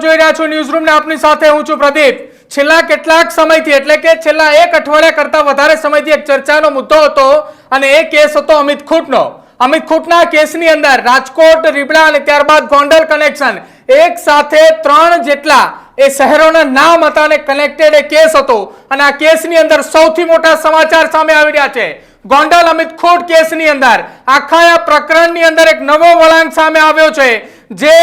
આપ જોઈ રહ્યા છો ન્યૂઝરૂમ ને આપની સાથે હું છું પ્રદીપ। છેલ્લા કેટલાક સમયથી એટલે કે છેલ્લા એક અઠવાડિયા કરતા વધારે સમયથી એક ચર્ચાનો મુદ્દો હતો અને એ કેસ હતો અમિત ખૂટનો। અમિત ખૂટના કેસની અંદર રાજકોટ, રીબડા અને ત્યારબાદ ગોંડલ કનેક્શન એક સાથે 3 જેટલા એ શહેરોના નામ હતા અને કનેક્ટેડ એ કેસ હતો અને આ કેસની અંદર સૌથી મોટા સમાચાર સામે આવી રહ્યા છે। ગોંડલ અમિત ખૂટ કેસની અંદર આખા આ પ્રકરણની અંદર એક નવો વળાંક સામે આવ્યો છે। જે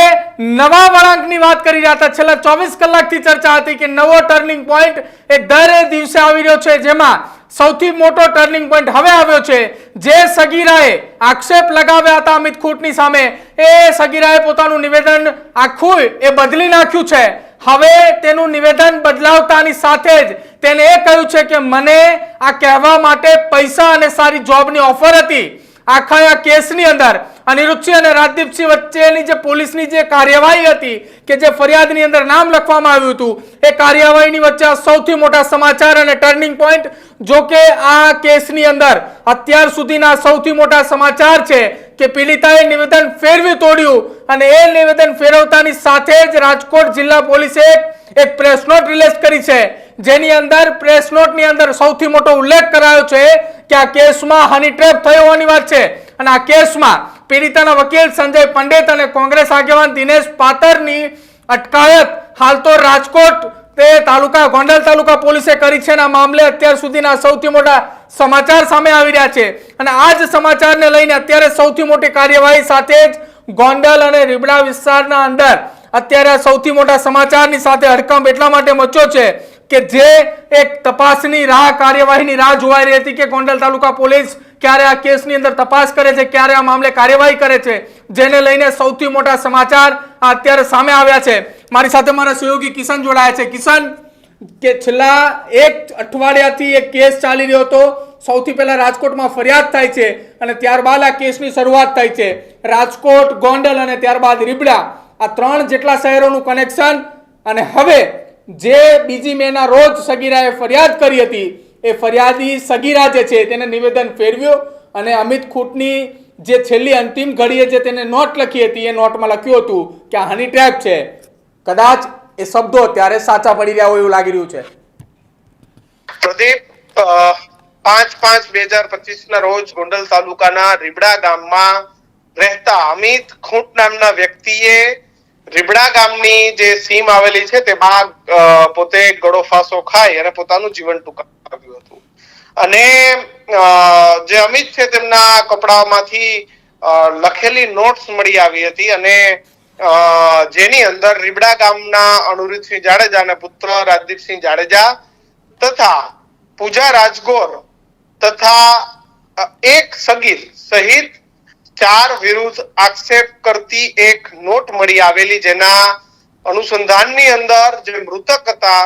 નવા વળાંકની વાત કરી રહ્યા હતા, છેલ્લા 24 કલાકથી ચર્ચા હતી કે નવો ટર્નિંગ પોઈન્ટ એ દર દિવસે આવી રહ્યો છે, જેમાં સૌથી મોટો ટર્નિંગ પોઈન્ટ હવે આવ્યો છે। જે સગીરાએ આક્ષેપ લગાવ્યા હતા અમિત ખૂટની સામે, એ સગીરાએ પોતાનું નિવેદન આખું એ બદલી નાખ્યું છે। હવે તેનું નિવેદન બદલાવતાની સાથે જ તેને એ કહ્યું છે કે મને આ કહેવા માટે પૈસા અને સારી જોબની ઓફર હતી। આખા આ કેસની અંદર અનિરુદ્ધસિંહ અને રાજદીપસિંહ વચ્ચેની જે પોલીસની જે કાર્યવાહી હતી કે જે ફરિયાદની અંદર નામ લખવામાં આવ્યું હતું, એ કાર્યવાહીની વચ્ચે સૌથી મોટા સમાચાર અને ટર્નિંગ પોઈન્ટ, જો કે આ કેસની અંદર અત્યાર સુધીના સૌથી મોટા સમાચાર છે કે પીડિતાએ નિવેદન ફેરવી તોડ્યું અને એ નિવેદન ફેરવતાની સાથે જ રાજકોટ જિલ્લા પોલીસે એક પ્રેસ નોટ રિલીઝ કરી છે, જેની અંદર પ્રેસ નોટની અંદર સૌથી મોટો ઉલ્લેખ કરાયો છે કે આ કેસમાં હની ટ્રેપ થયો હોવાની વાત છે અને આ કેસમાં પીડિતાના વકીલ સંજય પંડિત અને કોંગ્રેસ આગેવાન દિનેશ પાતરની અટકાયત હાલ તો રાજકોટ તાલુકા ગોંડલ તાલુકા પોલીસે કરી છે અને આ મામલે અત્યાર સુધીના સૌથી મોટા સમાચાર સામે આવી રહ્યા છે અને આ જ સમાચારને લઈને અત્યારે સૌથી મોટી કાર્યવાહી સાથે જ ગોંડલ અને રીબડા વિસ્તારના અંદર અત્યારે સૌથી મોટા સમાચારની સાથે હડકંપ એટલા માટે મચ્યો છે કે જે એક તપાસની કાર્યવાહીની રાહ જોવાઈ રહી હતી કે ગોંડલ તાલુકા પોલીસ ક્યારે આ કેસની અંદર તપાસ કરે છે, ક્યારે આ મામલે કાર્યવાહી કરે છે, જેને લઈને સૌથી મોટા સમાચાર અત્યારે સામે આવ્યા છે। મારી સાથે મારા સહયોગી કિશન જોડાયા છે। કિશન, કે છેલ્લા એક અઠવાડિયાથી એક કેસ ચાલી રહ્યો હતો, સૌથી પહેલા રાજકોટમાં ફરિયાદ થાય છે અને ત્યારબાદ આ કેસની શરૂઆત થાય છે। રાજકોટ, ગોંડલ અને ત્યારબાદ રીબડા, આ 3 જેટલા શહેરોનું કનેક્શન અને હવે જે બીજી મેના રોજ સગીરાએ ફરિયાદ કરી હતી, એ ફરિયાદી સગીરા જે છે તેને નિવેદન ફેરવ્યો અને અમિત ખૂટની જે છેલ્લી અંતિમ ઘડીએ જે તેને નોટ લખી હતી, એ નોટમાં લખ્યું હતું કે આ હની ટ્રેપ છે। કદાચ એ શબ્દો અત્યારે સાચા પડી રહ્યા હોય એવું લાગી રહ્યું છે। પ્રદીપ, 5/5/2025 ના રોજ ગોંડલ તાલુકાના રીબડા ગામમાં રહેતા અમિત ખૂટ નામના વ્યક્તિએ રીબડા ગામની જે સીમ આવેલી છે તેમાં પોતે ગળો ફાંસો ખાઈ અને પોતાનું જીવન ટૂંકાવ્યું હતું અને જે અમિત છે તેમના કપડામાંથી લખેલી નોટ્સ મળી આવી હતી અને જેની અંદર રીબડા ગામના અનિરુદ્ધસિંહ જાડેજા અને પુત્ર રાજદીપસિંહ જાડેજા તથા પૂજા રાજગોર તથા એક સગીર સહિત 4 વિરુદ્ધ આક્ષેપ કરતી એક નોટ મળી આવેલી, જેના અનુસંધાનની અંદર જે મૃતક હતા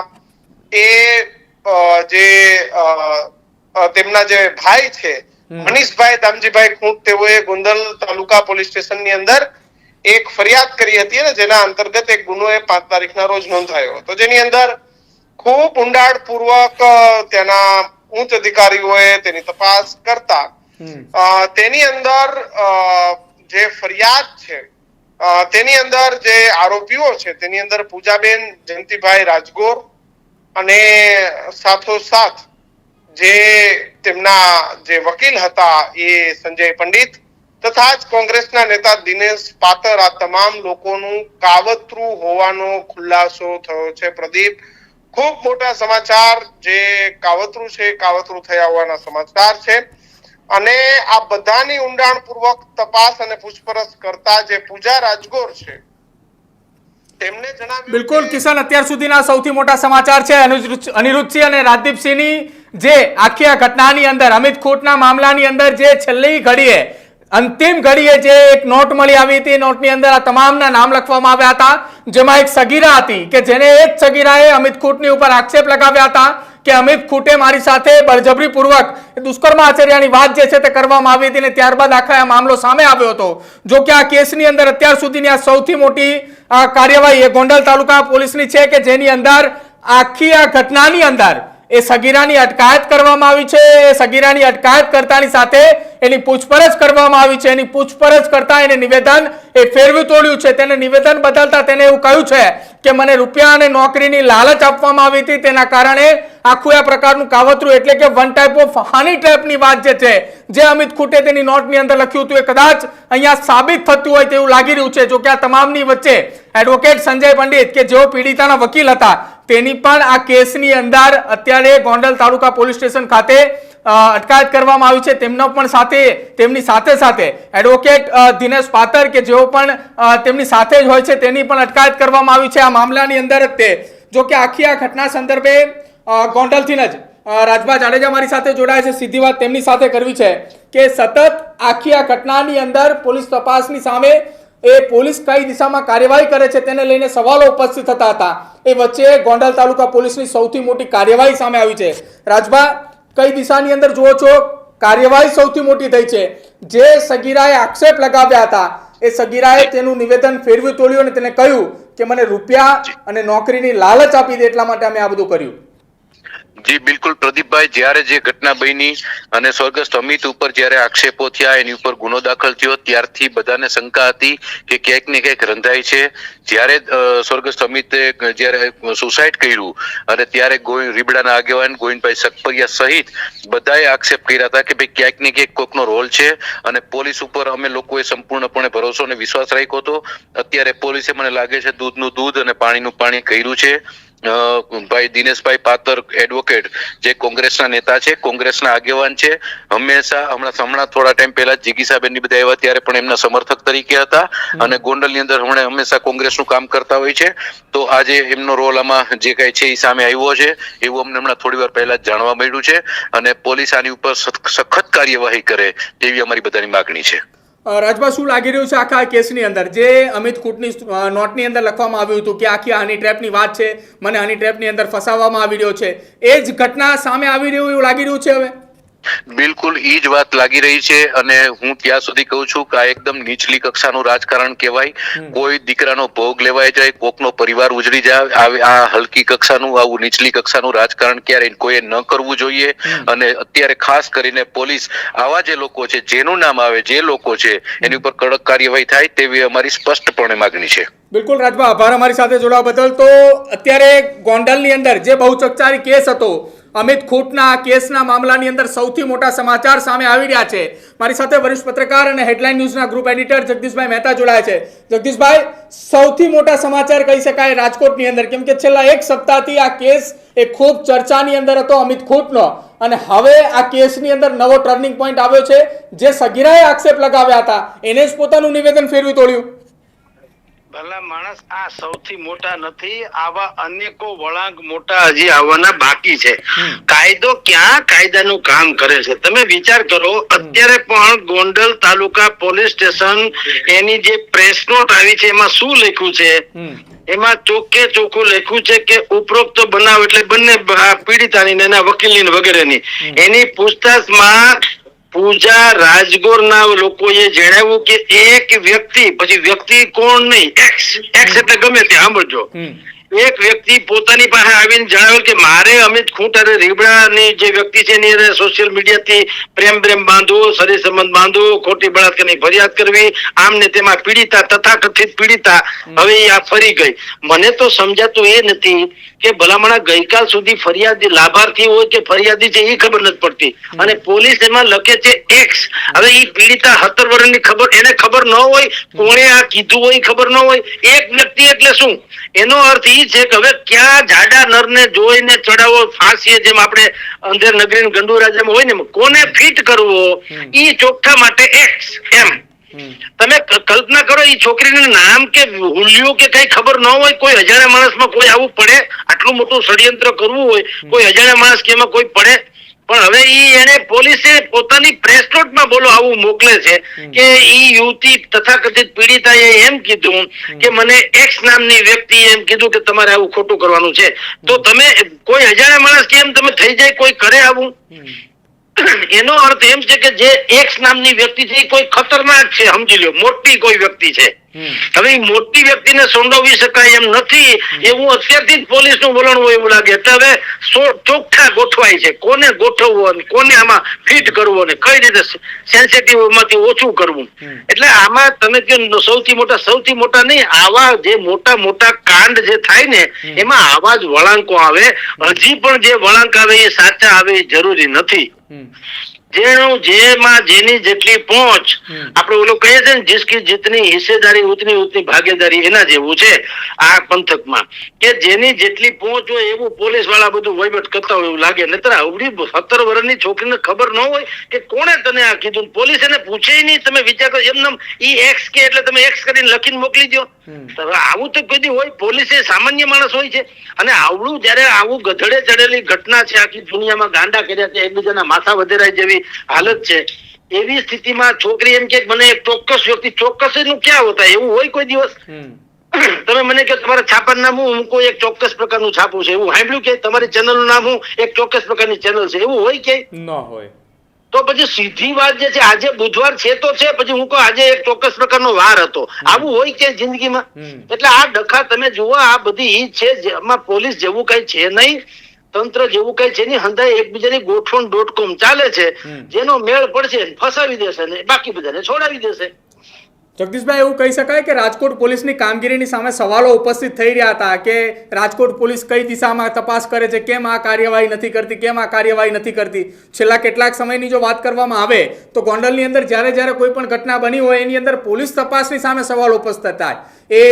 એ જે તેમના જે ભાઈ છે મનીષભાઈ દામજીભાઈ ખૂટ, તેઓએ ગોંડલ તાલુકા પોલીસ સ્ટેશનની અંદર એક ફરિયાદ કરી હતી અને જેના અંતર્ગત એક ગુનો 5 તારીખના રોજ નોંધાયો હતો, જેની અંદર ખૂબ ઊંડાણપૂર્વક તેના ઉચ્ચ અધિકારીઓએ તેની તપાસ કરતા તેની અંદર જે ફરિયાદ છે તેની અંદર જે આરોપીઓ છે તેની અંદર પૂજાબેન જયંતિભાઈ રાજગોર અને સાથોસાથ જે તેમના જે વકીલ હતા એ સંજય પંડિત તથા જ કોંગ્રેસના નેતા દિનેશ પાતર, આ તમામ લોકોનું કાવતરું હોવાનો ખુલાસો થયો છે। પ્રદીપ, ખૂબ મોટા સમાચાર, જે કાવતરું છે કાવતરું થયા હોવાના સમાચાર છે અને આ બધાની ઊંડાણપૂર્વક તપાસ અને પૂછપરછ કરતા જે પૂજા રાજગોર છે તેમને જણાવ્યું। બિલકુલ કિશન, અત્યાર સુધીના સૌથી મોટા સમાચાર છે અનિરુદ્ધસિંહ અને રાજદીપસિંહની જે આખી આ ઘટનાની અંદર અમિત ખૂટના મામલાની અંદર જે છેલ્લી ઘડીએ અંતિમ ઘડીએ જે એક નોટ મળી આવી હતી, નોટની અંદર આ તમામના નામ લખવામાં આવ્યા હતા, જેમાં એક સગીરા હતી કે જેને એક સગીરાએ અમિત ખૂટની ઉપર આક્ષેપ લગાવ્યા હતા કે અમિત ખૂટે મારી સાથે બળજબરીપૂર્વક દુષ્કર્મ આચર્યાની વાત જે છે તે કરવામાં આવી હતી અને ત્યારબાદ આખા આ મામલો સામે આવ્યો હતો। જો કે આ કેસની અંદર અત્યાર સુધીની આ સૌથી મોટી કાર્યવાહી એ ગોંડલ તાલુકા પોલીસની છે કે જેની અંદર આખી આ ઘટનાની અંદર એ સગીરાની અટકાયત કરવામાં આવી છે। એ સગીરાની અટકાયત કરતાની સાથે એની પૂછપરછ કરવામાં આવી છે. એની પૂછપરછ કરતા એને નિવેદન એ ફેરવી તોડ્યું છે. તેને નિવેદન બદલતા તેને એવું કહ્યું છે કે મને રૂપિયા અને નોકરીની લાલચ આપવામાં આવી હતી, તેના કારણે આખું આ પ્રકારનું કાવતરું એટલે કે વન ટાઈપ ઓફ હની ટ્રેપની વાત જે છે, જે અમિત ખૂટે તેની નોટની અંદર લખ્યું હતું, એ કદાચ અહીંયા સાબિત થતું હોય તેવું લાગી રહ્યું છે. જો કે આ તમામની વચ્ચે એડવોકેટ સંજય પંડિત કે જેઓ પીડિતાના વકીલ હતા, તેની પણ આ કેસની અંદર અત્યારે ગોંડલ તાલુકા પોલીસ સ્ટેશન ખાતે અટકાયત કરવામાં આવી છે. તેમની સાથે એડવોકેટ દિનેશ પાતર કે જેઓ પણ તેમની સાથે જ હોય છે, તેની પણ અટકાયત કરવામાં આવી છે આ મામલાની અંદર જ. તે જો કે આખી આ ઘટના સંદર્ભે ગોંડલથી જ રાજભા જાડેજા મારી સાથે જોડાયા છે. સીધી વાત તેમની સાથે કરવી છે કે સતત આખી આ ઘટનાની અંદર પોલીસ તપાસની સામે એ પોલીસ કઈ દિશામાં કાર્યવાહી કરે છે તેને લઈને સવાલો ઉપસ્થિત થતા હતા. એ વચ્ચે ગોંડલ તાલુકા પોલીસની સૌથી મોટી કાર્યવાહી સામે આવી છે. રાજભા, કઈ દિશાની અંદર જુઓ છો કાર્યવાહી સૌથી મોટી થઈ છે? જે સગીરાએ આક્ષેપ લગાવ્યા હતા, એ સગીરાએ તેનું નિવેદન ફેરવી તોડ્યું અને તેને કહ્યું કે મને રૂપિયા અને નોકરીની લાલચ આપી દે એટલા માટે અમે આ બધું કર્યું. જી બિલકુલ પ્રદીપભાઈ, જ્યારે જે ઘટના બની અને સ્વર્ગસ્થ અમિત ઉપર જ્યારે આક્ષેપો થયા, એની ઉપર ગુનો દાખલ થયો, ત્યારથી બધાને શંકા હતી કે ક્યાંક ને ક્યાંક રંધાય છે. જ્યારે સ્વર્ગસ્થ અમિતે જ્યારે સુસાઇડ કર્યું અને ત્યારે રીબડાના આગેવાન ગોવિંદભાઈ સકપરિયા સહિત બધાએ આક્ષેપ કર્યા હતા કે ભાઈ ક્યાંક ને ક્યાંક કોકનો રોલ છે અને પોલીસ ઉપર અમે લોકોએ સંપૂર્ણપણે ભરોસો અને વિશ્વાસ રાખ્યો હતો. અત્યારે પોલીસે મને લાગે છે દૂધનું દૂધ અને પાણીનું પાણી કર્યું છે. ભાઈ દિનેશભાઈ પાતર એડવોકેટ જે કોંગ્રેસના નેતા છે, કોંગ્રેસના આગેવાન છે, હમણાં થોડા ટાઈમ પહેલા જીગીસાબેન ની બધા આવ્યા ત્યારે પણ એમના સમર્થક તરીકે હતા અને ગોંડલની અંદર હંમેશા કોંગ્રેસનું કામ કરતા હોય છે. તો આજે એમનો રોલ આમાં જે કઈ છે એ સામે આવ્યો છે એવું અમને હમણાં થોડી વાર પહેલા જ જાણવા મળ્યું છે અને પોલીસ આની ઉપર સખત કાર્યવાહી કરે તેવી અમારી બધાની માગણી છે. રાજભા, શું લાગી રહ્યું છે આખા કેસની અંદર જે અમિત ખૂટની નોટની અંદર લખવામાં આવ્યું હતું કે આખી હની ટ્રેપની વાત છે, મને હની ટ્રેપની અંદર ફસાવવામાં આવી રહ્યો છે, એ જ ઘટના સામે આવી રહ્યું એવું લાગી રહ્યું છે? હવે બિલકુલ ઈ જ વાત લાગી રહી છે અને હું ત્યાં સુધી કહું છું કે આ એકદમ નીચલી કક્ષાનું રાજકારણ કહેવાય. કોઈ દીકરાનો ભોગ લેવાય જાય, કોકનો પરિવાર ઉજળી જાય, આ હલકી કક્ષાનું આવું નીચલી કક્ષાનું રાજકારણ ક્યારેય કોઈએ ન કરવું જોઈએ. અને અત્યારે ખાસ કરીને પોલીસ આવા જે લોકો છે, જેનું નામ આવે, જે લોકો છે, એની ઉપર કડક કાર્યવાહી થાય તેવી અમારી સ્પષ્ટપણે માગણી છે. બિલકુલ રાજભા, આભાર અમારી સાથે જોડાવા બદલ. તો અત્યારે ગોંડલની અંદર જે બહુ ચર્ચારી કેસ હતો, અમિત ખૂટના કેસના મામલાની અંદર સૌથી મોટા સમાચાર સામે આવી રહ્યા છે. મારી સાથે વરિષ્ઠ પત્રકાર અને હેડલાઇન ન્યૂઝના ગ્રુપ એડિટર જગદીશભાઈ મહેતા જોડાયા છે. જગદીશભાઈ, સૌથી મોટા સમાચાર કહી શકાય રાજકોટની અંદર, કેમ કે છેલ્લા એક સપ્તાહથી આ કેસ એ ખૂબ ચર્ચાની અંદર હતો અમિત ખૂટનો, અને હવે આ કેસની અંદર નવો ટર્નિંગ પોઈન્ટ આવ્યો છે. જે સગીરાએ આક્ષેપ લગાવ્યા હતા એને જ પોતાનું નિવેદન ફેરવી તોડ્યું. ભલા માણસ, આ સૌથી મોટા નથી, આવા અનેકો વળાંક મોટા હજી આવવાના બાકી છે. કાયદો ક્યાં કાયદાનું કામ કરે છે? તમે વિચાર કરો, અત્યારે પણ ગોંડલ તાલુકા પોલીસ સ્ટેશન એની જે પ્રેસ નોટ આવી છે એમાં શું લખ્યું છે? એમાં ચોખ્ખે ચોખ્ખું લખ્યું છે કે ઉપરોક્ત બનાવ એટલે બંને પીડિતાની ને એના વકીલની વગેરેની એની પૂછતાછમાં પૂજા રાજગોરના લોકોએ જણાવ્યું કે એક વ્યક્તિ, પછી વ્યક્તિ કોણ નહીં, એક્સ એટલે ગમે તે, સાંભળજો, એક વ્યક્તિ પોતાની પાસે આવીને જણાવ્યું કે મારે અમિત ખૂટ અને રીબડાની જે વ્યક્તિ છે એની સોશિયલ મીડિયાથી પ્રેમ બાંધવો, શરીર સંબંધ બાંધવો, ખોટી બળાત્કારની ફરિયાદ કરવી, આમ ને તેમાં પીડિતા, તથાકથિત પીડિતા હવે આ ફરી ગઈ. મને તો સમજાતું એ નથી કે ભલામણા ગઈકાલ સુધી ફરિયાદી લાભાર્થી હોય કે ફરિયાદી છે એ ખબર નથી પડતી અને પોલીસ એમાં લખે છે એક્સ. હવે એ પીડિતા 17 વર્ષની ખબર, એને ખબર ન હોય, કોણે આ કીધું હોય ખબર ન હોય, એક વ્યક્તિ એટલે શું? એનો અર્થ એ છે કે હવે ક્યાં જાડા નરને જોઈને ચડાવો ફાંસીએ, જેમ આપણે અંધેર નગરી ગંડુરા જેમ હોય ને, કોને ફિટ કરવો ઈ ચોખ્ખા માટે એક્સ. એમ તમે કલ્પના કરો, એ છોકરીનું નામ કે હુલિયું કે કઈ ખબર ન હોય, કોઈ અજાણ્યા માણસમાં કોઈ આવું પડે? આટલું મોટું ષડયંત્ર કરવું હોય કોઈ અજાણ્યા માણસ કે એમાં કોઈ પડે? પણ હવે એને પોલીસે પોતાની પ્રેસ નોટમાં બોલો આવું મોકલે છે કે ઈ યુવતી તથાકથિત પીડિતાએ એમ કીધું કે મને એક્સ નામની વ્યક્તિએ એમ કીધું કે તમારે આવું ખોટું કરવાનું છે. તો તમે કોઈ અજાણ્યા માણસ કેમ તમે થઈ જાય, કોઈ કરે આવું? એનો અર્થ એમ છે કે જે એક્સ નામની વ્યક્તિ છે એ કોઈ ખતરનાક છે, સમજી લો, મોટી કોઈ વ્યક્તિ છે. હવે એ મોટી વ્યક્તિને સંડોવી શકાય એમ નથી એવું અત્યારથી જ પોલીસનું વલણ હોય એવું લાગે. એટલે હવે ચોખ્ખા ગોઠવાય છે કોને ગોઠવવો અને કોને આમાં ફિટ કરવો અને કઈ રીતે સેન્સિટિવ માંથી ઓછું કરવું. એટલે આમાં તમે કહો સૌથી મોટા નહીં, આવા જે મોટા મોટા કાંડ જે થાય ને એમાં આવા જ વળાંકો આવે. હજી પણ જે વળાંક આવે એ સાચા આવે એ જરૂરી નથી. જેમાં જેની જેટલી પહોંચ, આપણે ઓલું કહીએ છીએ ને, જિસકી જીતની હિસ્સેદારી ઉતની ઉતની ભાગીદારી, એના જેવું છે આ પંથકમાં કે જેની જેટલી પહોંચ હોય એવું પોલીસ વાળા બધું વહીવટ કરતા હોય એવું લાગે. નહીતર આવડી 17 વર્ષની છોકરીને ખબર ન હોય કે કોણે તને આ કીધું, પોલીસ એને પૂછે નહીં. તમે વિચાર કરો એમને ઈ એક્સ કે એટલે તમે એક્સ કરીને લખીને મોકલી દો. આવું તો કદી હોય? પોલીસ એ સામાન્ય માણસ હોય છે. અને આવડું જયારે આવું ગધડે ચડેલી ઘટના છે, આખી દુનિયામાં ગાંડા કર્યા છે, એકબીજાના માથા વધેરાય જેવી હાલત છે, એવી સ્થિતિમાં છોકરી એમ કે મને એક ચોક્કસ વ્યક્તિ, ચોક્કસ નું ક્યાં હોતા એવું હોય કોઈ દિવસ? તમે મને કહો તમારા છાપાનું નામ હું કોઈ એક ચોક્કસ પ્રકારનું છાપું છે એવું સાંભળ્યું કે તમારી ચેનલનું નામ હું એક ચોક્કસ પ્રકારની ચેનલ છે એવું હોય કે ન હોય? તો પછી સીધી વાત જે છે, આજે બુધવાર છે તો છે, પછી હું કહું આજે એક ચોક્કસ પ્રકારનો વાર હતો, આવું હોય કે જિંદગીમાં? એટલે આ ડખા તમે જુઓ, આ બધી ઈ છે જેમાં પોલીસ જેવું કઈ છે નહીં, તંત્ર જેવું કઈ છે નહીં, હંધાય એકબીજાની ગોઠવણ ચાલે છે. જેનો મેળ પડશે ફસાવી દેશે ને બાકી બધાને છોડાવી દેશે. જગદીશભાઈ, એવું કહી શકાય કે રાજકોટ પોલીસની કામગીરીની સામે સવાલો ઉપસ્થિત થઈ રહ્યા હતા કે રાજકોટ પોલીસ કઈ દિશામાં તપાસ કરે છે, કેમ આ કાર્યવાહી નથી કરતી, કેમ આ કાર્યવાહી નથી કરતી? છેલ્લા કેટલાક સમયની જો વાત કરવામાં આવે તો ગોંડલની અંદર જ્યારે કોઈ પણ ઘટના બની હોય એની અંદર પોલીસ તપાસની સામે સવાલ ઉપસ્થિત થાય. એ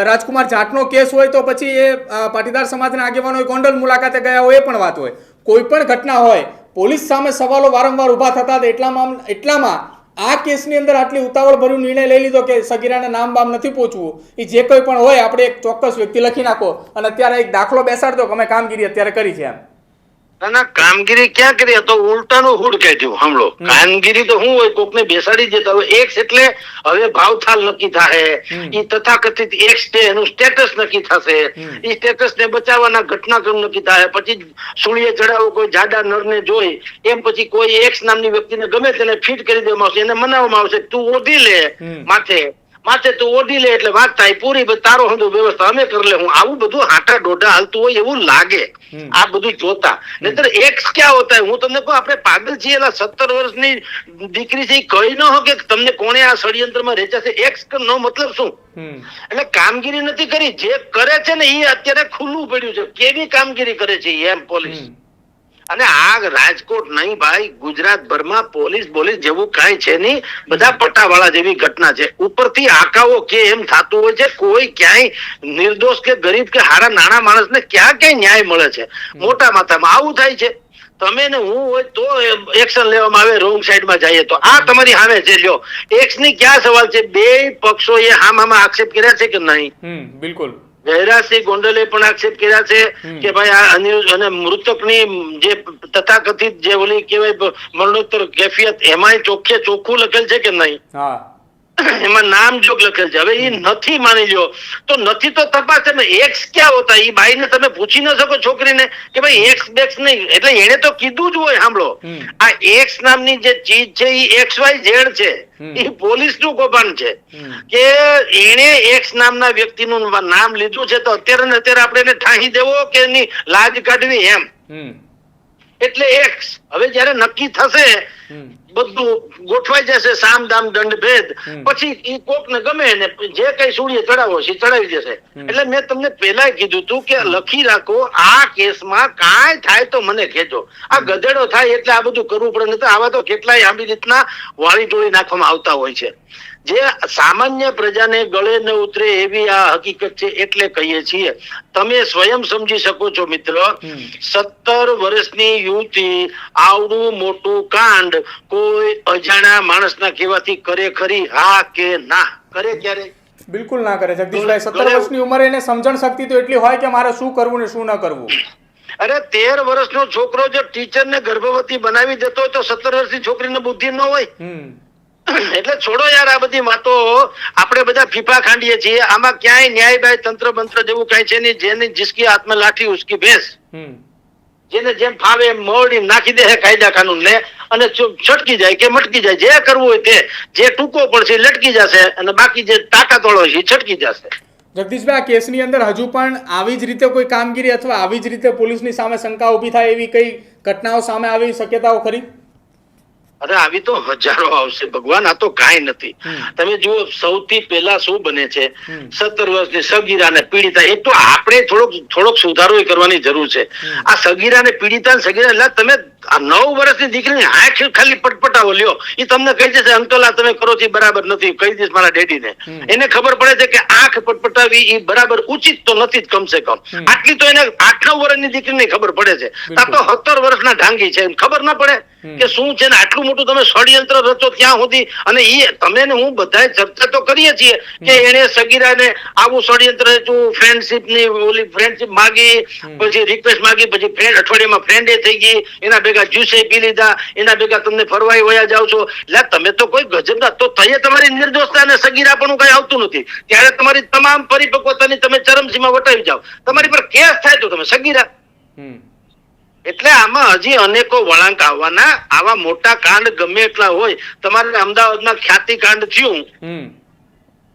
રાજકુમાર જાટનો કેસ હોય તો પછી એ પાટીદાર સમાજના આગેવાનો ગોંડલ મુલાકાતે ગયા હોય એ પણ વાત હોય, કોઈ પણ ઘટના હોય પોલીસ સામે સવાલો વારંવાર ઉભા થતા હતા. એટલામાં આ કેસની અંદર આટલી ઉતાવળ ભર્યું નિર્ણય લઈ લીધો કે સગીરાના નામ બામ નથી પહોંચવું, એ જે કોઈ પણ હોય આપણે એક ચોક્કસ વ્યક્તિ લખી નાખો અને અત્યારે એક દાખલો બેસાડતો કે અમે કામગીરી અત્યારે કરી છે. એમ ના, કામગીરી ક્યાં કરી? તો ઉલટાનું હુડ કહેજો. સાંભળો, કામગીરી તો શું હોય, કોકને બેસાડી દેતા હોય. એક્સ એટલે હવે ભાવથાલ નક્કી થાય, એ તથાકથિત એક્સ છે એનું સ્ટેટસ નક્કી થશે, એ સ્ટેટસ ને બચાવવાના ઘટનાક્રમ નક્કી થાય. પછી સુળીએ ચડાવો કોઈ જાડા નરને જોઈ એમ પછી કોઈ એક્સ નામની વ્યક્તિને ગમે તેને ફિટ કરી દેવામાં આવશે, એને મનાવવામાં આવશે તું ઓઢી લે માથે તું ઓઢી લે એટલે વાત થાય પૂરી, તારો હંધો વ્યવસ્થા અમે કરી લે. હું આવું બધું હાટા ડોઢા હાલતું હોય એવું લાગે આ બધું જોતા. નહીતર એક્સ ક્યાં હોતા? હું તમને કહું, આપણે પાગલ છીએ. 17 વર્ષની દીકરી છે, કહી ન હો કે તમને કોણે આ ષડયંત્રમાં રેચ્યા છે. એક્સ નો મતલબ શું? એટલે કામગીરી નથી કરી. જે કરે છે ને એ અત્યારે ખુલ્લું પડ્યું છે કેવી કામગીરી કરે છે એમ પોલીસ. અને આ રાજકોટ નહીં ભાઈ, ગુજરાત ભરમાં પોલીસ જેવું કાંઈ છે નહીં, બધા પટ્ટાવાળા જેવી ઘટના છે. ઉપરથી આકાઓ કે એમ થતું હોય છે, કોઈ ક્યાંય નિર્દોષ કે ગરીબ કે હારા નાના માણસને ક્યાંય ન્યાય મળે છે? મોટા માથામાં આવું થાય છે. તમે ને હું હોય તો એક્શન લેવામાં આવે, રોંગ સાઈડમાં જઈએ તો. આ તમારી સામે છે, લ્યો એક્સ ની ક્યાં સવાલ છે? બે પક્ષોએ હામાં આક્ષેપ કર્યા છે કે નહીં? બિલકુલ. જયરાજસિંહ ગોંડલે પણ આક્ષેપ કર્યા છે કે ભાઈ આ અને મૃતકની જે તથાકથિત જે ઓલી કહેવાય મરણોત્તર કેફિયત એમાંય ચોખ્ખું લખેલ છે કે નહીં? એમાં નામ જોગ લખેલ છે. હવે એ નથી માની લ્યો તો નથી તો તપાસ. એક્સ ક્યાં હોતા? એ બાઈને તમે પૂછી ન શકો છોકરીને કે ભાઈ એક્સ બેક્સ નહીં, એટલે એને તો કીધું જ હોય. સાંભળો, આ એક્સ નામની જે ચીજ છે એ XYZ છે, એ પોલીસ નું કૌભાંડ છે કે એને એક્સ નામના વ્યક્તિનું નામ લીધું છે તો અત્યારે આપણે એને ઠાહી દેવો કે એની લાજ કાઢવી એમ. એટલે એક્સ હવે જયારે નક્કી થશે, બધું ગોઠવાઈ જશે, સામ દામ દંડ ભેદ, પછી ઈ કોક ને ગમે ને જે કઈ સૂળીએ ચડાવો છે ચડાવી દેશે. એટલે મેં તમને પેલા કીધું તું કે લખી રાખો, આ કેસમાં કાંઈ થાય તો મને કહેજો. આ ગધેડો થાય એટલે આ બધું કરવું પડે, નહીં તો આવા તો કેટલાય આવી રીતના વાળી ટોળી નાખવામાં આવતા હોય છે. જે સામાન્ય પ્રજાને ગળે ન ઉતરે એવી આ હકીકત છે, એટલે કહીએ છીએ. તમે સ્વયં સમજી શકો છો મિત્ર, 17 વર્ષની યુવતી આવડું મોટું કાંડ કોઈ અજાણ્યા માણસના કહેવાથી કરે ખરી? હા કે ના કરે? ક્યારે? બિલકુલ ના કરે જગદીશભાઈ. 17 વર્ષની ઉંમરે એને સમજણ શક્તિ તો એટલી હોય કે મારે શું કરવું ને શું ન કરવું. અરે 13 વર્ષનો છોકરો જો ટીચરને ગર્ભવતી બનાવી દેતો હોય તો 17 વર્ષની છોકરીને બુદ્ધિ ન હોય? એટલે છોડો યાર આ બધી વાતો. આપણે બધા ફીફા ખાંડીએ છીએ. આમાં ક્યાંય ન્યાય બાય તંત્ર બંત્ર જેવું કઈ છે નહીં. જેની જિસકી હાથમાં લાઠી ઉસકી ભેંસ. જેને જેમ ફાવે એમ મોડી નાખી દે કાયદા કાનૂન ને, અને છટકી જાય કે મટકી જાય, જે કરવું હોય તે, જે ટૂંકો પડશે એ લટકી જશે અને બાકી જે તાકાત વાળો છે એ છટકી જશે. જગદીશભાઈ, આ કેસની અંદર હજુ પણ આવી જ રીતે કોઈ કામગીરી અથવા આવી જ રીતે પોલીસની સામે શંકા ઊભી થાય એવી કઈ ઘટનાઓ સામે આવી શક્યતાઓ ખરી? અરે આવી તો હજારો આવશે ભગવાન, આ તો કાંઈ નથી. તમે જુઓ સૌથી પહેલા શું બને છે, 17 વર્ષની સગીરાને પીડિતા, એ તો આપણે થોડોક સુધારો કરવાની જરૂર છે. આ સગીરાને પીડિતા એટલે તમે આ 9 વર્ષની દીકરીની આંખ ખાલી પટપટાવો લ્યો, એ તમને કહી જશે અંકલ આ તમે કરો છો બરાબર નથી, કહી દઈશ મારા ડેડીને. એને ખબર પડે છે કે આંખ પટપટાવી એ બરાબર ઉચિત તો નથી જ, કમસે કમ આટલી તો એને 8-9 વર્ષની દીકરીને ખબર પડે છે. આ તો 17 વર્ષના ઢાંગી છે, ખબર ના પડે કે શું છે ને. આટલું મોટું તમે ષડયંત્ર રચો ત્યાં સુધી, અને એ તમે ને હું બધા ચર્ચા તો કરીએ છીએ કે એને સગીરાને આવું ષડયંત્ર રચ્યું, ફ્રેન્ડશીપ ની ઓલી ફ્રેન્ડશીપ માગી, પછી રિક્વેસ્ટ માગી, પછી ફ્રેન્ડ અઠવાડિયામાં ફ્રેન્ડે થઈ ગઈ, એના ભેગા જ્યુસે પી લીધા, એના ભેગા તમને ફરવાઈ વયા જાવ છો. એટલે તમે તો કોઈ ગજબના, તો થઈએ તમારી નિર્દોષતા અને સગીરા પણ કઈ આવતું નથી, ત્યારે તમારી તમામ પરિપક્વતાની તમે ચરમસીમા વટાવી જાવ, તમારી પર કેસ થાય તો તમે સગીરા. એટલે આમાં હજી અનેકો વળાંક આવવાના. આવા મોટા કાંડ ગમે એટલા હોય, તમારે અમદાવાદમાં ખ્યાતિ કાંડ થયું,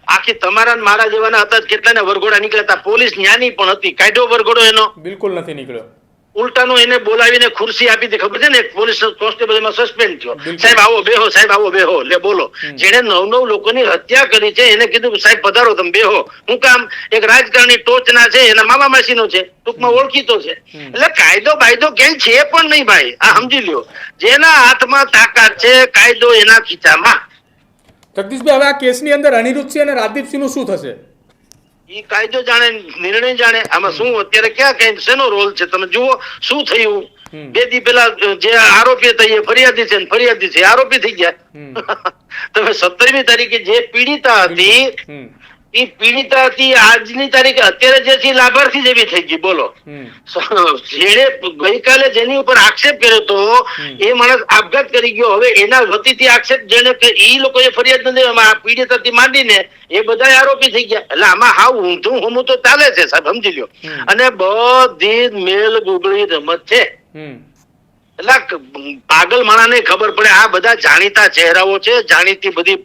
આખી તમારા મારા જેવાના હતા કેટલાને વરઘોડા નીકળ્યા હતા, પોલીસ ન્યાની પણ હતી, કાઢ્યો વરઘોડો એનો? બિલકુલ નથી નીકળ્યો. ઉલટાનું એને બોલાવીને ખુરશી આપી હતી, ખબર છે ને, પોલીસ કોન્સ્ટેબલ એમાં સસ્પેન્ડ થયો. સાહેબ આવો બેહો, સાહેબ આવો બેહો, લે બોલો. જેને 9 લોકોની હત્યા કરી છે એને કીધું સાહેબ પધારો તમે બેહો. શું કામ? એક રાજકારણી ટોચના છે, એના મામા માસીનો છે, ટૂંકમાં ઓળખીતો છે. એટલે કાયદો બાયદો ક્યાંય છે પણ નહીં ભાઈ, આ સમજી લ્યો. જેના હાથમાં તાકાત છે, કાયદો એના ખીચામાં. જગદીશભાઈ, હવે આ કેસની અંદર અનિરુદ્ધસિંહ અને રાજદીપસિંહનું શું થશે? ઈ કાયદો જાણે, નિર્ણય જાણે. આમાં શું અત્યારે ક્યાં કઈ શેનો રોલ છે તમે જુઓ શું થયું. 2 દી પહેલા જે આરોપી હતા એ ફરિયાદી છે, ફરિયાદી છે આરોપી થઈ ગયા. તમે 17મી તારીખે જે પીડિતા હતી એ પીડિતા હતી, આજની તારીખે અત્યારે જે છે લાભાર્થી જેવી થઈ ગઈ. બોલો, જેને ગઈકાલે જેની ઉપર આક્ષેપ કર્યો તો એ માણસ આપઘાત કરી ગયો, હવે એના વતીથી આક્ષેપ જેને ઈ લોકોએ ફરિયાદ નથી, પીડિતાથી માંડીને એ બધા આરોપી થઈ ગયા. એટલે આમાં હાવ ઊંધું હોમું તો ચાલે છે સાહેબ, સમજી લ્યો. અને બધી મેલ ગુગળી રમત છે. એટલે પાગલ માણાને ખબર પડે, આ બધા જાણીતા ચહેરાઓ છે, જાણીતી બધી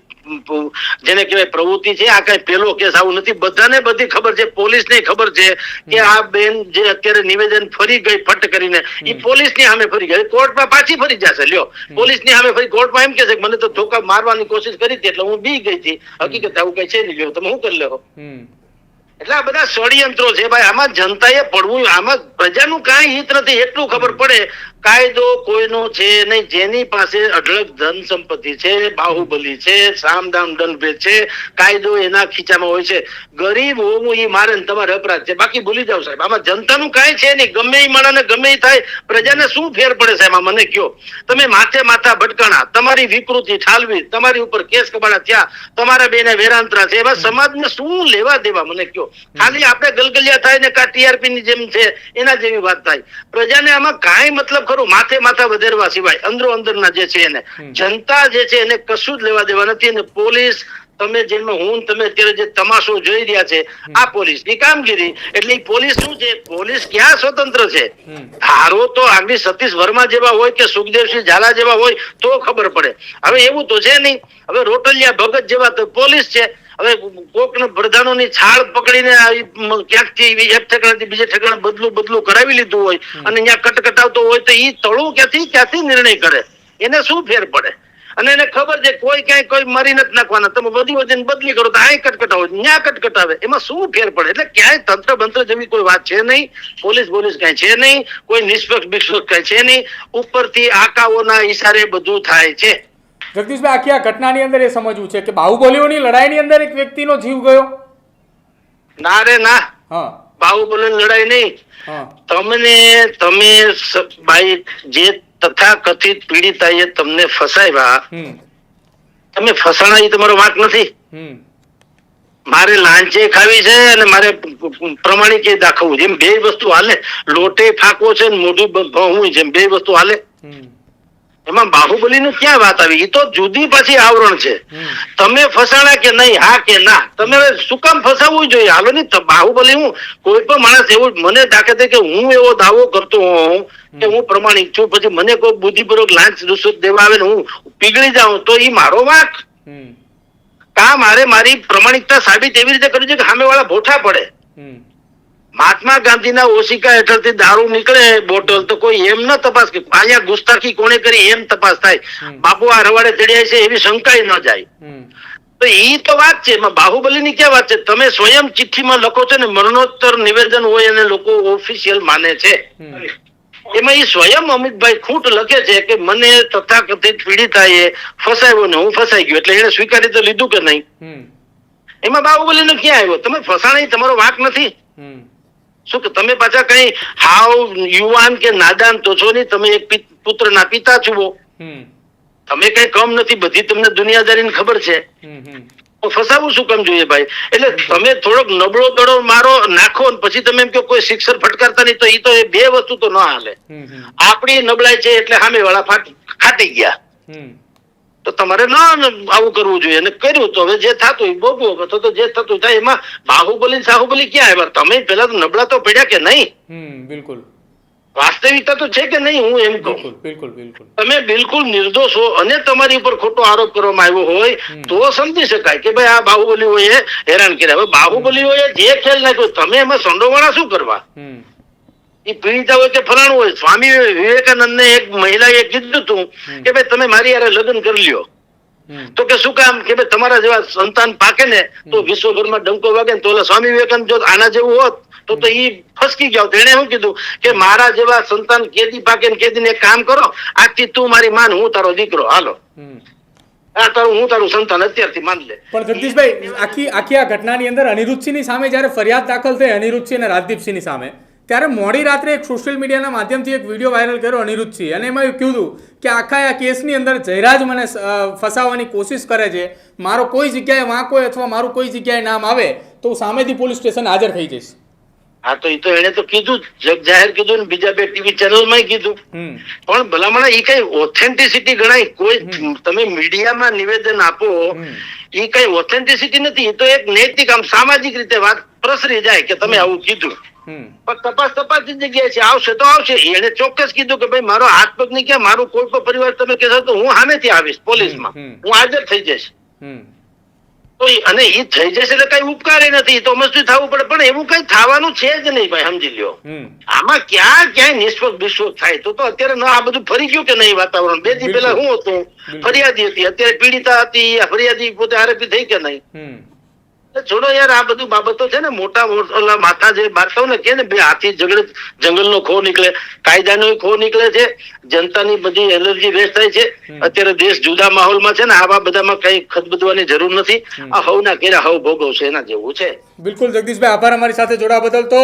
જેને કહેવાય પ્રવૃત્તિ છે. આ કઈ પેલો કેસ આવું નથી, બધાને બધી ખબર છે, પોલીસને ખબર છે કે આ બેન જે અત્યારે નિવેદન ફરી ગઈ ફટ કરીને, એ પોલીસની સામે ફરી ગઈ, કોર્ટમાં પાછી ફરી જશે. લ્યો, પોલીસની સામે ફરી કોર્ટમાં એમ કે છે કે મને તો ધોકા મારવાની કોશિશ કરી હતી એટલે હું બી ગઈ હતી, હકીકત આવું કઈ છે નહીં, લ્યો તમે શું કરી લો. એટલે આ બધા ષડયંત્રો છે ભાઈ. આમાં જનતાએ પડવું, આમાં પ્રજાનું કાંઈ હિત નથી, એટલું ખબર પડે. કાયદો કોઈનો છે નહીં, જેની પાસે અઢળક ધન સંપત્તિ છે, બાહુબલી છે, સામદામ દંડભેદ છે, કાયદો એના ખીચામાં હોય છે. ગરીબ હોવું એ મારે ને તમારે અપરાધ છે, બાકી ભૂલી જાવ સાહેબ. આમાં જનતાનું કાંઈ છે નહીં, ગમે એ માણસને ગમે એ થાય, પ્રજાને શું ફેર પડે સાહેબ? આ મને કયો. તમે માથા ભટકાણા, તમારી વિકૃતિ ઠાલવી, તમારી ઉપર કેસ કબાડા થયા, તમારા બેને વેરાંતરા છે, એમાં સમાજને શું લેવા દેવા મને કયો? ખાલી આપણે ગલગલિયા થાય ને કા ટીઆરપી ની જેમ છે એના જેવી વાત થાય. પ્રજાને આમાં કાંઈ મતલબ ખરું? માથા વધેરવા સિવાય અંદરો અંદરના જે છે એને, જનતા જે છે એને કશું જ લેવા દેવા નથી. અને પોલીસ, તમે જેમાં હું તમે અત્યારે જે તમાશો જોઈ રહ્યા છે, આ પોલીસની કામગીરી. એટલે પોલીસ શું છે, પોલીસ ક્યાં સ્વતંત્ર છે? ધારો તો આગળ સતીશ વર્મા જેવા હોય કે સુખદેવસિંહ ઝાલા જેવા હોય તો ખબર પડે. હવે એવું તો છે નહીં. હવે રોટલિયા ભગત જેવા તો પોલીસ છે. હવે કોકને પ્રધાનોની છાળ પકડીને ક્યાંકથી એક ઠેકાણાથી બીજે ઠેકાણે બદલું કરાવી લીધું હોય અને અહીંયા કટકટાવતો હોય તો ઈ તળું ક્યાંથી નિર્ણય કરે? એને શું ફેર પડે? અને એને ખબર છે કોઈ ક્યાંય કોઈ મારી નથી નાખવાના, તમે બધી બદલી કરો તો અહીં કટકટાવો, ત્યાં કટકટાવે, એમાં શું ફેર પડે? એટલે ક્યાંય તંત્ર બંત્ર જેવી કોઈ વાત છે નહીં, પોલીસ કઈ છે નહીં, કોઈ નિષ્પક્ષ બિક્ષપક્ષ કઈ છે નહીં, ઉપરથી આકાઓના ઈશારે બધું થાય છે. જગદીશભાઈ, આખી આ ઘટનાની અંદર એ સમજવું છે કે બાહુબલીઓની લડાઈની અંદર એક વ્યક્તિનો જીવ ગયો? ના રે ના, બાહુબલીની લડાઈ નહીં. તમે ભાઈ જે તથાકથિત પીડિતાએ તમને ફસાવ્યા, તમે ફસાણા એ તમારો વાંક નથી. મારે લાંચે ખાવી છે અને મારે પ્રમાણિકે દાખવવું, જેમ બે વસ્તુ હાલે. લોટે ફાંકવો છે ને મોઢું ભણવું છે, બે વસ્તુ હાલે. એમાં બાહુબલીનું ક્યાં વાત આવી? એ તો જુદી પાછી આવરણ છે. તમે ફસાણા કે નહીં, હા કે ના? તમે શું કામ ફસાવવું જોઈએ? હાલો ની બાહુબલી હું કોઈ પણ માણસ એવું મને દાખલા તરીકે હું એવો દાવો કરતો હોઉં કે હું પ્રમાણિક છું, પછી મને કોઈ બુદ્ધિપૂર્વક લાંચ રૂશ્વત દેવા આવે ને હું પીગળી જાઉં તો એ મારો વાંક? કા મારે મારી પ્રમાણિકતા સાબિત એવી રીતે કરવી છે કે સામે વાળા ભોઠા પડે? મહાત્મા ગાંધીના ઓશિકા હેઠળથી દારૂ નીકળે બોટલ તો કોઈ એમ ન તપાસ કે અહીંયા ગુસ્તાખી કોણે કરી એમ તપાસ થાય. બાપુ આ રવાડે ચડ્યા છે એવી શંકાય ન જાય. તો ઈ તો વાત છે. એમાં બાહુબલીની ક્યાં વાત છે? તમે સ્વયં ચિઠ્ઠીમાં લખો છો ને મરણોત્તર નિવેદન હોય અને લોકો ઓફિશિયલ માને છે. એમાં એ સ્વયં અમિતભાઈ ખૂટ લખે છે કે મને તથાકથિત પીડિતાએ ફસાયો ને હું ફસાઈ ગયો, એટલે એને સ્વીકારી તો લીધું કે નહીં? એમાં બાહુબલીનો ક્યાં આવ્યો? તમે ફસાણા તમારો વાંક નથી. શું કે તમે પાછા કઈ હાવ યુવાન કે નાદાન તો છો નહીં, તમે એક પુત્રના પિતા છો, તમે કઈ કમ નથી, બધી તમને દુનિયાદારીની ખબર છે. તો ફસાવું શું કામ જોઈએ ભાઈ? એટલે તમે થોડોક નબળો દડો મારો નાખો ને પછી તમે એમ કહો કોઈ સિક્સર ફટકારતા નહીં, તો એ તો એ બે વસ્તુ તો ન હાલે. આપણી નબળાઈ છે એટલે સામે વાળા ફાટી ગયા. તો તમારે ના આવું કરવું જોઈએ. અને કર્યું તો હવે જે થતું એ ભોગવો, તો જે થતું થાય. એમાં બાહુબલી સાહુબલી ક્યાં આવ્યા? તમે પેલા તો નબળા તો પડ્યા કે નહીં? બિલકુલ વાસ્તવિકતા તો છે કે નહીં? હું એમ કહું બિલકુલ બિલકુલ તમે બિલકુલ નિર્દોષ હો અને તમારી ઉપર ખોટો આરોપ કરવામાં આવ્યો હોય તો સમજી શકાય કે ભાઈ આ બાહુબલીઓએ હેરાન કર્યા. હવે બાહુબલીઓએ જે ખેલ નાખ્યો તમે એમાં સંડોવાળા શું કરવા? એ પીડિતા હોય કે ફલાણું હોય. સ્વામી વિવેકાનંદ ને એક મહિલાએ કીધું હતું કે ભાઈ તમે મારી યારે લગ્ન કરી લ્યો. તો કે શું કામ? કે ભાઈ તમારા જેવા સંતાન પાકે ને તો વિશ્વભરમાં ડંકો વાગે ને. તો સ્વામી વિવેકાનંદ જો આના જેવું હોત તો ઈ ફસકી ગયા. એને શું કીધું કે મારા જેવા સંતાન કેદી પાકે ને કેદી ને કામ કરો, આજથી તું મારી માન, હું તારો દીકરો, હાલો હું તારું સંતાન અત્યારથી માન લે. પણ જગદીશભાઈ આખી આ ઘટનાની અંદર અનિરુદ્ધસિંહની સામે જ્યારે ફરિયાદ દાખલ થઈ અનિરુદ્ધસિંહ અને રાજદીપસિંહની સામે, ત્યારે મોડી રાત્રે એક સોશિયલ મીડિયાના માધ્યમથી એક વિડીયો વાયરલ કર્યો અનિરુદ્ધસિંહ, અને એમાં એવું કીધું કે આખા આ કેસની અંદર જયરાજ મને ફસાવવાની કોશિશ કરે છે, મારો કોઈ જગ્યાએ વાંક હોય અથવા મારું કોઈ જગ્યાએ નામ આવે તો હું સામેથી પોલીસ સ્ટેશન હાજર થઈ જઈશ. હા તો એ તો એને તો કીધું, જગ જાહેર કીધું ને બીજા બે ટીવી ચેનલમાં કીધું. પણ ભલામણ એ કઈ ઓથેન્ટિસિટી ગણાય? કોઈ તમે મીડિયામાં નિવેદન આપો એ કઈ ઓથેન્ટિસિટી નથી. એ તો એક નૈતિક આમ સામાજિક રીતે વાત પ્રસરી જાય કે તમે આવું કીધું. પણ તપાસની જગ્યાએ છે, આવશે તો આવશે. એને ચોક્કસ કીધું કે ભાઈ મારો હાથ પગ ની ક્યાં, મારું કોઈ પણ પરિવાર તમે કહેશો તો હું સામેથી આવીશ પોલીસમાં, હું હાજર થઈ જઈશ. અને એ થઈ જશે એટલે કઈ ઉપકાર નથી, તો મસ્તી થવું પડે. પણ એવું કઈ થવાનું છે જ નહીં ભાઈ, સમજી લ્યો. આમાં ક્યાંય નિષ્પક્ષ થાય તો અત્યારે આ બધું ફરી ગયું કે નહીં વાતાવરણ? બે દી પેલા શું હતું? ફરિયાદી હતી, અત્યારે પીડિતા હતી. ફરિયાદી પોતે આરોપી થઈ કે નહીં? છોડો યાર, આ બધું બાબતો છે ને મોટા માથા જે બારતાઓ ને કે ને બે હાથી ઝઘડે જંગલનો ખો નીકળે, કાયદાનો ખો નીકળે છે, જનતાની બધી એનર્જી વેસ્ટ થાય છે. અત્યારે દેશ જુદા માહોલમાં છે ને, આવા બધામાં કઈ ખદબદવાની જરૂર નથી. આ હવના કેરા હવ ભોગવશે એના જેવું છે. બિલકુલ જગદીશભાઈ, આભાર અમારી સાથે જોડાવા બદલ. તો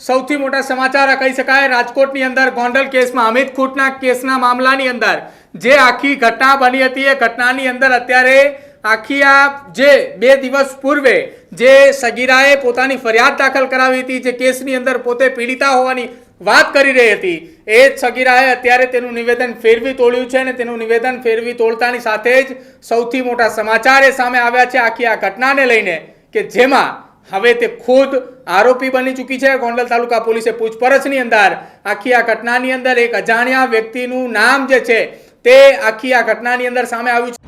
સૌથી મોટા સમાચાર આ કહી શકાય રાજકોટની અંદર ગોંડલ કેસમાં, અમિત ખૂંટના કેસના મામલાની અંદર જે આખી ઘટના બની હતી એ ઘટનાની અંદર અત્યારે આખી આ જે 2 દિવસ પૂર્વે જે સગીરાએ પોતાની ફરિયાદ દાખલ કરાવી હતી, જે કેસની અંદર પોતે પીડિતા હોવાની વાત કરી રહી હતી, એ જ સગીરાએ અત્યારે તેનું નિવેદન ફેરવી તોડ્યું છે. અને તેનું નિવેદન ફેરવી તોડતાની સાથે જ સૌથી મોટા સમાચાર એ સામે આવ્યા છે આખી આ ઘટનાને લઈને, કે જેમાં હવે તે ખુદ આરોપી બની ચૂકી છે. ગોંડલ તાલુકા પોલીસે પૂછપરછની અંદર આખી આ ઘટનાની અંદર એક અજાણ્યા વ્યક્તિનું નામ જે છે તે આખી આ ઘટનાની અંદર સામે આવ્યું છે.